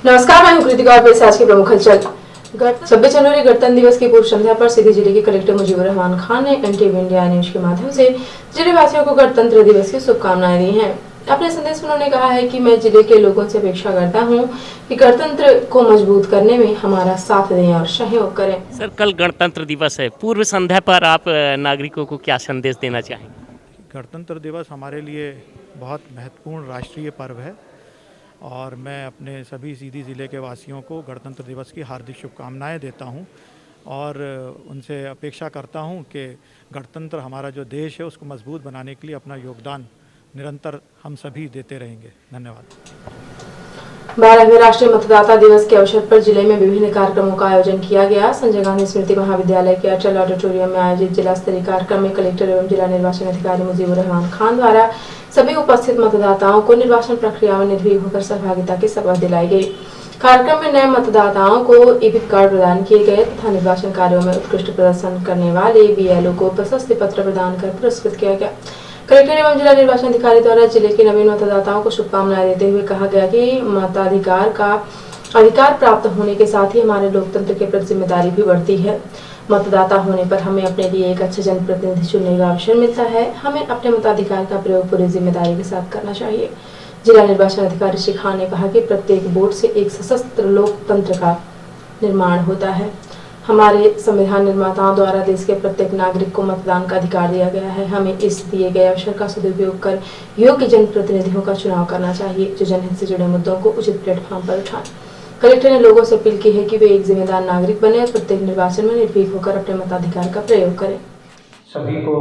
नमस्कार, मैं हूं कृतिका और पेश आज की प्रमुख हलचल। 26 जनवरी गणतंत्र दिवस की पूर्व संध्या पर सीधी जिले के कलेक्टर मुजीबुर रहमान खान ने एनटीवी इंडिया न्यूज के माध्यम से जिले वासियों को गणतंत्र दिवस की शुभकामनाएं दी हैं। अपने संदेश में उन्होंने कहा है कि मैं जिले के लोगों से अपेक्षा करता हूं कि गणतंत्र को मजबूत करने में हमारा साथ दें और सहयोग करें। सर, कल गणतंत्र दिवस है, पूर्व संध्या पर आप नागरिकों को क्या संदेश देना चाहेंगे? गणतंत्र दिवस हमारे लिए बहुत महत्वपूर्ण राष्ट्रीय पर्व है और मैं अपने सभी सीधी ज़िले के वासियों को गणतंत्र दिवस की हार्दिक शुभकामनाएं देता हूं और उनसे अपेक्षा करता हूं कि गणतंत्र हमारा जो देश है उसको मजबूत बनाने के लिए अपना योगदान निरंतर हम सभी देते रहेंगे। धन्यवाद। 12वें राष्ट्रीय मतदाता दिवस के अवसर पर जिले में विभिन्न कार्यक्रमों का आयोजन किया गया। संजय गांधी स्मृति महाविद्यालय के अटल ऑडिटोरियम में आयोजित जिला स्तरीय कार्यक्रम में कलेक्टर एवं जिला निर्वाचन अधिकारी मुजीबुर रहमान खान द्वारा सभी उपस्थित मतदाताओं को निर्वाचन प्रक्रिया में निर्भीक होकर सहभागिता की शपथ दिलाई गई। कार्यक्रम में नए मतदाताओं को ईपिक कार्ड प्रदान किए गए तथा निर्वाचन कार्यों में उत्कृष्ट प्रदर्शन करने वाले बीएलओ को प्रशस्ति पत्र प्रदान कर पुरस्कृत किया गया। कलेक्टर एवं जिला निर्वाचन अधिकारी द्वारा जिले के नवीन मतदाताओं को शुभकामनाएं देते हुए कहा गया कि मताधिकार का अधिकार प्राप्त होने के साथ ही हमारे लोकतंत्र के प्रति जिम्मेदारी भी बढ़ती है। मतदाता होने पर हमें अपने लिए एक अच्छे जनप्रतिनिधि चुनने का अवसर मिलता है। हमें अपने मताधिकार का प्रयोग पूरी जिम्मेदारी के साथ करना चाहिए। जिला निर्वाचन अधिकारी श्री खान ने कहा कि प्रत्येक वोट से एक सशक्त लोकतंत्र का निर्माण होता है। हमारे संविधान निर्माताओं द्वारा देश के प्रत्येक नागरिक को मतदान का अधिकार दिया गया है। हमें इस दिए गए अवसर का सदुपयोग कर योग्य जनप्रतिनिधियों का चुनाव करना चाहिए जो जनहित से जुड़े मुद्दों को उचित प्लेटफॉर्म पर उठाएं। कलेक्टर ने लोगों से अपील की है कि वे एक जिम्मेदार नागरिक बने और प्रत्येक निर्वाचन में निर्भीक होकर अपने मताधिकार का प्रयोग करें। सभी को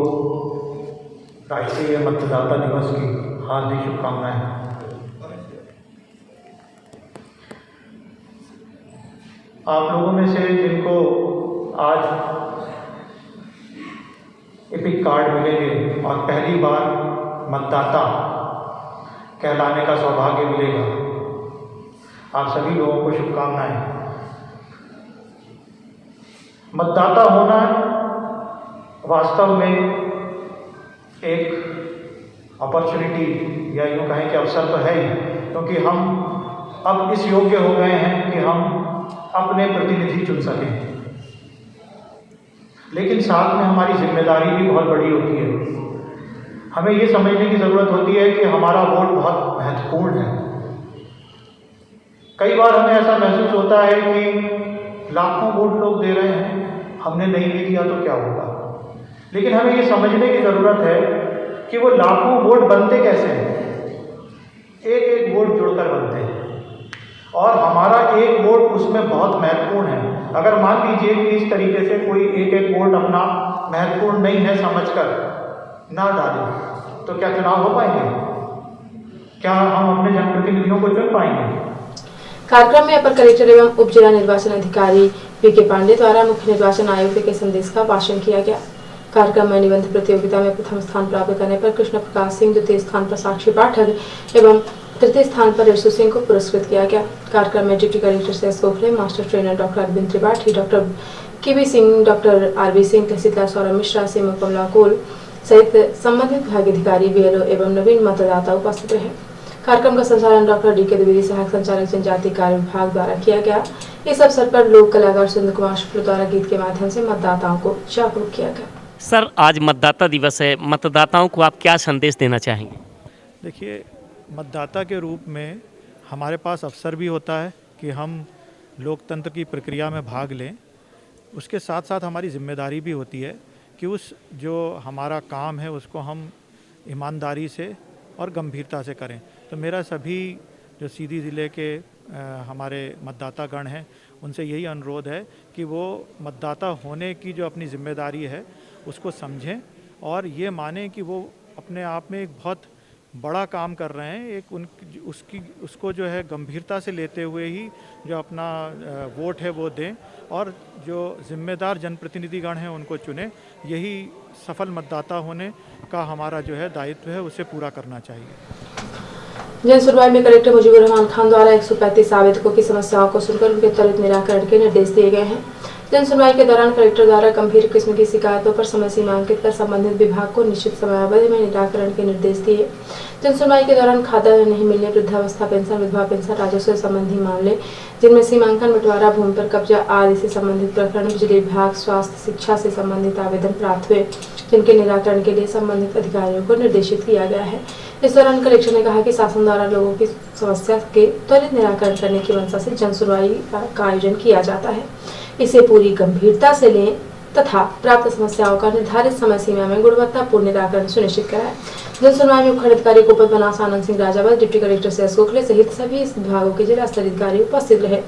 राष्ट्रीय मतदाता दिवस की हार्दिक शुभकामनाएं। आप लोगों में से जिनको आज एपिक कार्ड मिलेंगे और पहली बार मतदाता कहलाने का सौभाग्य मिलेगा, आप सभी लोगों को शुभकामनाएं। मतदाता होना वास्तव में एक अपॉर्चुनिटी या यूँ कहें कि अवसर तो है ही, क्योंकि हम अब इस योग्य हो गए हैं कि हम अपने प्रतिनिधि चुन सकें। लेकिन साथ में हमारी जिम्मेदारी भी बहुत बड़ी होती है। हमें ये समझने की ज़रूरत होती है कि हमारा वोट बहुत महत्वपूर्ण है। कई बार हमें ऐसा महसूस होता है कि लाखों वोट लोग दे रहे हैं, हमने नहीं भी दिया तो क्या होगा। लेकिन हमें ये समझने की ज़रूरत है कि वो लाखों वोट बनते कैसे हैं। एक एक वोट जुड़कर बनते हैं और हमारा एक वोट उसमें बहुत महत्वपूर्ण है। अगर मान लीजिए कि इस तरीके से कोई एक एक वोट अपना महत्वपूर्ण नहीं है समझकर ना डालें तो क्या चुनाव हो पाएंगे? क्या हम अपने जनप्रतिनिधियों को चुन पाएंगे? कार्यक्रम में अपर कलेक्टर एवं उप जिला निर्वाचन अधिकारी वीके पांडे द्वारा मुख्य निर्वाचन आयुक्त के संदेश का भाषण किया गया। कार्यक्रम में निबंध प्रतियोगिता में प्रथम स्थान प्राप्त करने पर कृष्ण प्रकाश सिंह, द्वितीय स्थान पर साक्षी पाठक एवं तृतीय स्थान पर यशु सिंह को पुरस्कृत किया गया। कार्यक्रम में डिप्टी कलेक्टर से Gokhale, master trainer doctor Arvind Tripathi, doctor KB Singh, doctor RB Singh, tehsildar Saurabh Mishra, Seema Kamla Kol सहित संबंधित विभागीय अधिकारी, बीएलओ एवं नवीन मतदाता उपस्थित रहे। कार्यक्रम का संचालन डॉक्टर डी के द्विवेदी, सहायक संचालक जनजाति कार्य विभाग द्वारा किया गया। इस अवसर पर लोक कलाकार सुंदर कुमार शुक्ल द्वारा गीत के माध्यम से मतदाताओं को जागरूक किया गया। सर, आज मतदाता दिवस है, मतदाताओं को आप क्या संदेश देना चाहेंगे? देखिए, मतदाता के रूप में हमारे पास अवसर भी होता है कि हम लोकतंत्र की प्रक्रिया में भाग लें। उसके साथ साथ हमारी जिम्मेदारी भी होती है कि उस जो हमारा काम है उसको हम ईमानदारी से और गंभीरता से करें। तो मेरा सभी जो सीधी ज़िले के हमारे मतदातागण हैं उनसे यही अनुरोध है कि वो मतदाता होने की जो अपनी जिम्मेदारी है उसको समझें और ये मानें कि वो अपने आप में एक बहुत बड़ा काम कर रहे हैं। एक उसको जो है गंभीरता से लेते हुए ही जो अपना वोट है वो दें और जो जिम्मेदार जनप्रतिनिधिगण हैं उनको चुनें। यही सफल मतदाता होने का हमारा जो है दायित्व है उसे पूरा करना चाहिए। जन सुनवाई में कलेक्टर मुजीबुर रहमान खान द्वारा 135 आवेदकों की समस्याओं को सुनकर उनके त्वरित निराकरण के निर्देश दिए गए हैं। जन सुनवाई के दौरान कलेक्टर द्वारा गंभीर किस्म की शिकायतों पर समय सीमा अंकित कर संबंधित विभाग को निश्चित समयावधि में निराकरण के निर्देश दिए। जन सुनवाई के दौरान खाता नहीं मिलने, वृद्धावस्था पेंशन, विधवा पेंशन, राजस्व संबंधी मामले जिनमें सीमांकन, बंटवारा, भूमि पर कब्जा आदि से संबंधित प्रकरण, बिजली विभाग, स्वास्थ्य, शिक्षा से संबंधित आवेदन प्राप्त हुए, जिनके निराकरण के लिए संबंधित अधिकारियों को निर्देशित किया गया है। इस दौरान कलेक्टर ने कहा कि शासन द्वारा लोगों की समस्या के त्वरित निराकरण करने की मंशा से जन सुनवाई का आयोजन किया जाता है। इसे पूरी गंभीरता से लें तथा प्राप्त समस्याओं का निर्धारित समय सीमा में गुणवत्तापूर्ण निराकरण सुनिश्चित कराएं। जन सुनवाई में मुख्य अधिकारी कुपत बनास Anand Singh Rajawat, deputy collector CS Gokhale सहित सभी विभागों के जिला स्तरीय अधिकारी उपस्थित रहे।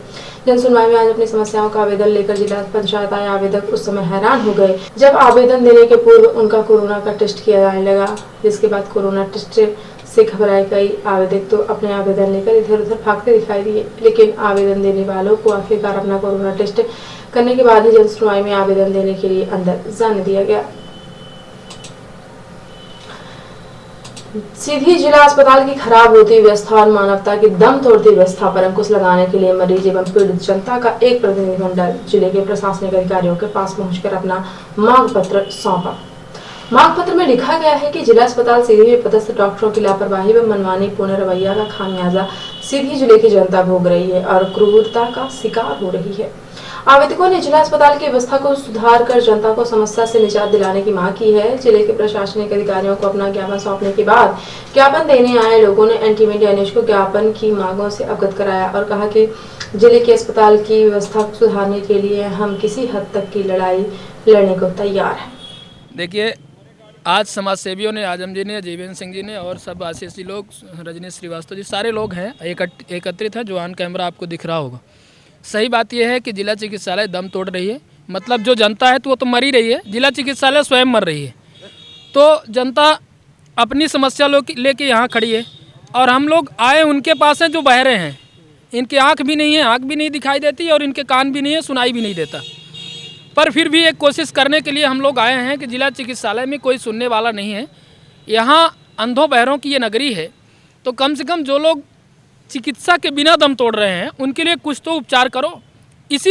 जन सुनवाई में आज अपनी समस्याओं का आवेदन लेकर जिला पंचायत आए आवेदक उस समय हैरान हो गए जब आवेदन देने के पूर्व उनका कोरोना का टेस्ट किया जाने लगा, जिसके बाद कोरोना टेस्ट से घबराए कई आवेदक तो अपने आवेदन लेकर इधर उधर भागते दिखाई दिए, लेकिन आवेदन देने वालों को आखिरकार अपना कोरोना टेस्ट करने के बाद ही जन सुनवाई में आवेदन देने के लिए अंदर जाने दिया गया। सीधी जिला अस्पताल की खराब होती व्यवस्था और मानवता की दम तोड़ती व्यवस्था पर अंकुश लगाने के लिए मरीज एवं पीड़ित जनता का एक प्रतिनिधिमंडल जिले के प्रशासनिक अधिकारियों के पास पहुंचकर अपना मांग पत्र सौंपा। मांग पत्र में लिखा गया है कि जिला अस्पताल सीधी में पदस्थ डॉक्टरों की लापरवाही व मनमानी पूर्ण रवैया का खामियाजा सीधी जिले की जनता भोग रही है और क्रूरता का शिकार हो रही है। आवेदकों ने जिला अस्पताल की व्यवस्था को सुधार कर जनता को समस्या से निजात दिलाने की मांग की है। जिले के प्रशासनिक अधिकारियों को अपना ज्ञापन सौंपने के बाद ज्ञापन देने आए लोगों ने एंटी मीडिया न्यूज को ज्ञापन की मांगों से अवगत कराया और कहा कि जिले के अस्पताल की व्यवस्था को सुधारने के लिए हम किसी हद तक की लड़ाई लड़ने को तैयार है। देखिए, आज समाज सेवियों ने, आजम जी ने, जीवेंद्र सिंह जी ने और सब आशीष जी लोग, रजनीश श्रीवास्तव जी, सारे लोग हैं एकत्रित हैं जो ऑन कैमरा आपको दिख रहा होगा। सही बात यह है कि जिला चिकित्सालय दम तोड़ रही है। मतलब जो जनता है तो वो तो मर ही रही है, जिला चिकित्सालय स्वयं मर रही है। तो जनता अपनी समस्या लेके यहाँ खड़ी है और हम लोग आए उनके पास हैं जो बहरे हैं। इनकी आँख भी नहीं है, आँख भी नहीं दिखाई देती और इनके कान भी नहीं है, सुनाई भी नहीं देता। पर फिर भी एक कोशिश करने के लिए हम लोग आए हैं कि जिला चिकित्सालय में कोई सुनने वाला नहीं है। यहाँ अंधों बहरों की ये नगरी है, तो कम से कम जो लोग चिकित्सा के बिना दम तोड़ रहे हैं उनके लिए कुछ तो उपचार करो। इसी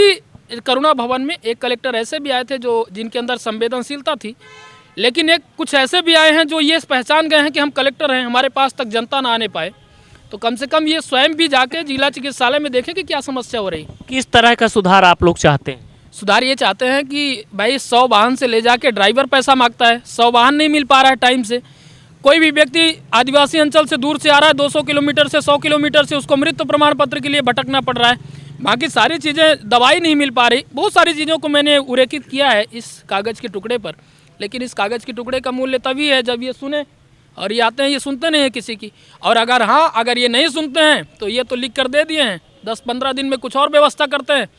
करुणा भवन में एक कलेक्टर ऐसे भी आए थे जो जिनके अंदर संवेदनशीलता थी, लेकिन एक कुछ ऐसे भी आए हैं जो ये पहचान गए हैं कि हम कलेक्टर हैं, हमारे पास तक जनता ना आने पाए। तो कम से कम ये स्वयं भी जाके जिला चिकित्सालय में देखें कि क्या समस्या हो रही। किस तरह का सुधार आप लोग चाहते हैं? सुधार ये चाहते हैं कि भाई 100 वाहन से ले जाके ड्राइवर पैसा मांगता है, 100 वाहन नहीं मिल पा रहा है टाइम से। कोई भी व्यक्ति आदिवासी अंचल से दूर से आ रहा है, 200 किलोमीटर से 100 किलोमीटर से, उसको मृत्यु प्रमाण पत्र के लिए भटकना पड़ रहा है। बाकी सारी चीज़ें, दवाई नहीं मिल पा रही। बहुत सारी चीज़ों को मैंने उल्लेखित किया है इस कागज़ के टुकड़े पर, लेकिन इस कागज़ के टुकड़े का मूल्य तभी है जब ये सुने। और ये आते हैं, ये सुनते नहीं हैं किसी की। और अगर ये नहीं सुनते हैं तो ये तो लिख कर दे दिए हैं 10-15 दिन में कुछ और व्यवस्था करते हैं,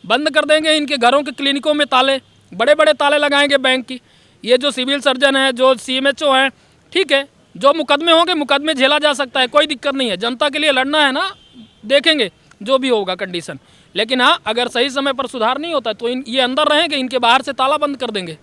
बंद कर देंगे इनके घरों के क्लिनिकों में ताले, बड़े बड़े ताले लगाएंगे बैंक की। ये जो सिविल सर्जन है, जो CMHO हैं, ठीक है, जो मुकदमे होंगे मुकदमे झेला जा सकता है, कोई दिक्कत नहीं है। जनता के लिए लड़ना है ना, देखेंगे जो भी होगा कंडीशन। लेकिन हाँ, अगर सही समय पर सुधार नहीं होता तो ये अंदर रहेंगे, इनके बाहर से ताला बंद कर देंगे।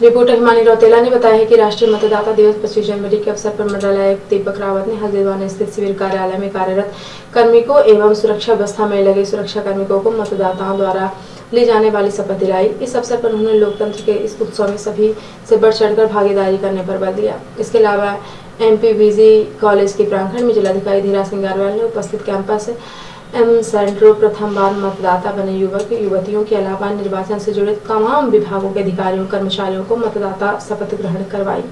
रिपोर्टर हिमानी रौतेला ने बताया है कि राष्ट्रीय मतदाता दिवस 25 जनवरी के अवसर पर मंडलायुक्त दीपक रावत ने हल्द्वानी स्थित सिविल कार्यालय में कार्यरत कार्मिकों एवं सुरक्षा व्यवस्था में लगे सुरक्षा कार्मिकों को मतदाताओं द्वारा ली जाने वाली शपथ दिलाई। इस अवसर पर उन्होंने लोकतंत्र के इस उत्सव में सभी से बढ़ चढ़कर भागीदारी करने पर बल दिया। इसके अलावा MPBG कॉलेज के प्रांगण में जिलाधिकारी धीराज सिंह गारवाल ने उपस्थित कैंपस सेंट्रो प्रथम बार मतदाता बने युवक युवतियों के अलावा निर्वाचन से जुड़े तमाम विभागों के अधिकारियों कर्मचारियों को मतदाता शपथ ग्रहण करवाई।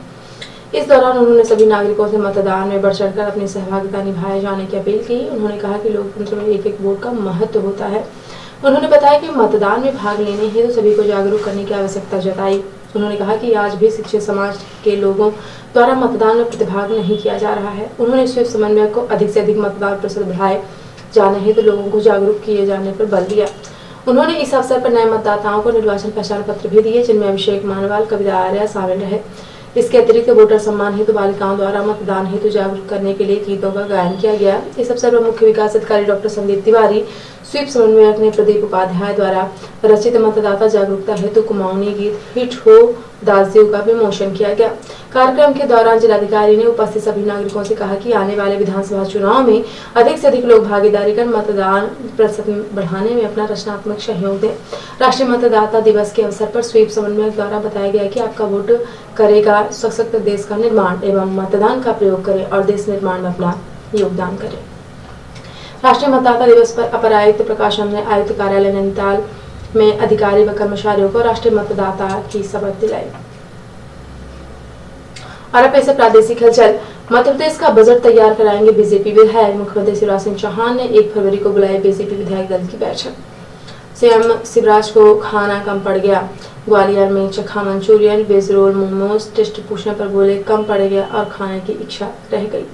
इस दौरान उन्होंने सभी नागरिकों से मतदान में बढ़ चढ़कर अपनी सहभागिता निभाए जाने की अपील की। उन्होंने कहा कि लोकतंत्र में एक एक वोट का महत्व होता है। उन्होंने बताया कि मतदान में भाग लेने हेतु सभी को जागरूक करने की आवश्यकता जताई। उन्होंने कहा कि आज भी शिक्षित समाज के लोगों द्वारा मतदान में प्रतिभाग नहीं किया जा रहा है। उन्होंने स्वीप समन्वय को अधिक से अधिक मतदान प्रतिशत बढ़ाए जाने हेतु लोगों को जागरूक किए जाने पर बल दिया। उन्होंने इस अवसर पर नए मतदाताओं को निर्वाचन पहचान पत्र भी दिए, जिनमें अभिषेक मानवाल, कविता आर्या शामिल रहे। इसके अतिरिक्त वोटर सम्मान हेतु बालिकाओं द्वारा मतदान हेतु जागरूक करने के लिए गीतों का गायन किया गया। इस अवसर पर मुख्य विकास अधिकारी डॉक्टर संदीप तिवारी, स्वीप समन्वयक ने प्रदीप उपाध्याय द्वारा रचित मतदाता जागरूकता हेतु कुमाऊनी गीत हिट हो दासदेव का विमोचन किया गया। कार्यक्रम के दौरान जिलाधिकारी ने उपस्थित सभी नागरिकों से कहा कि आने वाले विधानसभा चुनाव में अधिक से अधिक लोग भागीदारी कर मतदान प्रतिशत बढ़ाने में अपना रचनात्मक सहयोग दें। राष्ट्रीय मतदाता दिवस के अवसर पर स्वीप समन्वयक द्वारा बताया गया कि आपका वोट करेगा सशक्त देश का निर्माण एवं मतदान का प्रयोग करें और देश निर्माण में अपना योगदान करें। राष्ट्रीय मतदाता दिवस पर अपर आयुक्त प्रकाशन ने आयुक्त कार्यालय नैनीताल में अधिकारी व कर्मचारियों को राष्ट्रीय मतदाता की शपथ दिलाई। और अब ऐसे प्रादेशिक हलचल। मध्य प्रदेश का बजट तैयार कराएंगे बीजेपी विधायक। मुख्यमंत्री शिवराज सिंह चौहान ने 1 फरवरी को बुलाई बीजेपी विधायक दल की बैठक। सीएम शिवराज को खाना कम पड़ गया। ग्वालियर में चखा Manchurian, veg roll, momos taste पूछने पर बोले कम पड़ गया और खाने की इच्छा रह गई।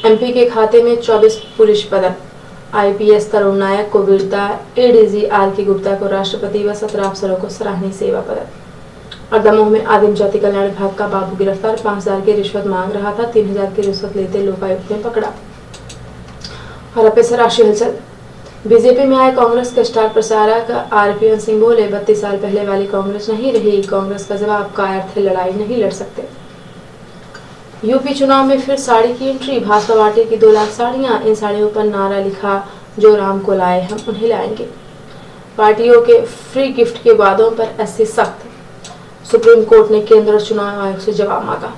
एमपी के खाते में 24 पुलिस पदक। आईपीएस तरुण नायक को वीरता, एडीजी आर.के. गुप्ता को राष्ट्रपति व 17 अफसरों को सराहनीय सेवा पदक। और दमोह में आदिम जाति कल्याण विभाग का बाबू गिरफ्तार। 5,000 की रिश्वत मांग रहा था, 3,000 की रिश्वत लेते लोकायुक्त ने पकड़ा। और अब से राष्ट्रीय हलचल। बीजेपी में आए कांग्रेस के स्टार प्रचारक आरपीएन सिंह बोले 32 साल पहले वाली कांग्रेस नहीं रही। कांग्रेस का जवाब का अर्थ है लड़ाई नहीं लड़ सकते। यूपी चुनाव में फिर साड़ी की एंट्री। भाजपा बांटे की 2 लाख साड़ियां। इन साड़ियों पर नारा लिखा, जो राम को लाए हम उन्हें लाएंगे। पार्टियों के फ्री गिफ्ट के वादों पर ऐसे सख्त। सुप्रीम कोर्ट ने केंद्र चुनाव आयोग से जवाब मांगा।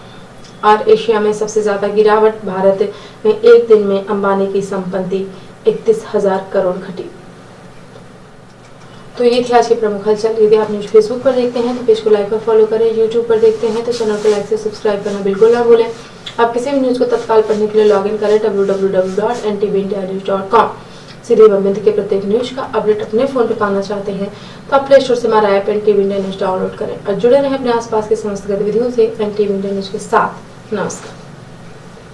और एशिया में सबसे ज्यादा गिरावट। भारत में एक दिन में अंबानी की संपत्ति 31,000 करोड़ घटी। तो ये थी आज की प्रमुख हलचल। यदि आप न्यूज फेसबुक पर देखते हैं तो पेज को लाइक और फॉलो करें। यूट्यूब पर देखते हैं तो चैनल को लाइक से सब्सक्राइब करना बिल्कुल ना भूलें। आप किसी भी न्यूज को तत्काल पढ़ने के लिए लॉगिन करें www.ntvindianews.com। सीधे बंद के प्रत्येक न्यूज का अपडेट अपने फोन पर पाना चाहते हैं तो आप प्ले स्टोर से हमारा app NTV India news download करें और जुड़े रहें अपने आसपास के समस्त गतिविधियों से NTV इंडिया न्यूज के साथ। नमस्कार।